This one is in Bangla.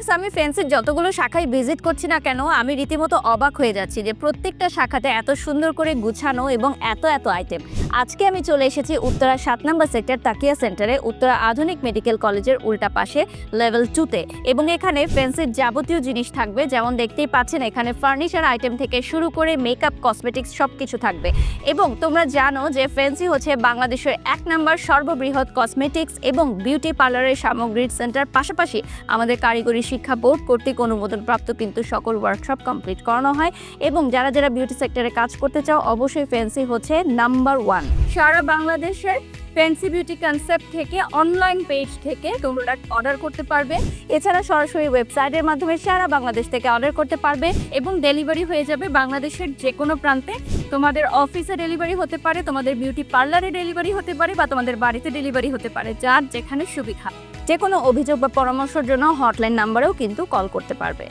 ভিউয়ার্স, আমি ফ্যান্সির যতগুলো শাখায় ভিজিট করছি না কেন, আমি রীতিমতো অবাক হয়ে যাচ্ছি যে প্রত্যেকটা শাখাতে এত সুন্দর করে গুছানো এবং এত আইটেম। আজকে আমি চলে এসেছি উত্তরা 7 নম্বর সেক্টর তাকিয়া সেন্টারে, উত্তরা আধুনিক মেডিকেল কলেজের উল্টা পাশে লেভেল 2-তে। এবং এখানে ফ্যান্সির যাবতীয় জিনিস থাকবে, যেমন দেখতেই পাচ্ছেন এখানে ফার্নিচার আইটেম থেকে শুরু করে মেকআপ, কসমেটিক্স সব কিছু থাকবে। এবং তোমরা জানো যে ফ্যান্সি হচ্ছে বাংলাদেশের 1 নম্বর সর্ববৃহৎ কসমেটিক্স এবং বিউটি পার্লারের সামগ্রীর সেন্টার। পাশাপাশি আমাদের কারিগরি শিক্ষা বোর্ড কর্তৃক অনুমোদনপ্রাপ্ত কিন্তু সকল ওয়ার্কশপ কমপ্লিট করানো হয়। এবং যারা বিউটি সেক্টরে কাজ করতে চাও, অবশ্যই ফ্যান্সি হচ্ছে নাম্বার 1। সারা বাংলাদেশের ফ্যান্সি বিউটি কনসেপ্ট থেকে অনলাইন পেজ থেকে তোমরা অর্ডার করতে পারবে। এছাড়া সরাসরি ওয়েবসাইটের মাধ্যমে সারা বাংলাদেশ থেকে অর্ডার করতে পারবে এবং ডেলিভারি হয়ে যাবে বাংলাদেশের যে কোনো প্রান্তে। তোমাদের অফিসে ডেলিভারি হতে পারে, তোমাদের বিউটি পার্লারে ডেলিভারি হতে পারে, বা তোমাদের বাড়িতে ডেলিভারি হতে পারে, যার যেখানে সুবিধা। যে কোনো অভিযোগ বা পরামর্শের জন্য হটলাইন নাম্বারেও কিন্তু কল করতে পারবে।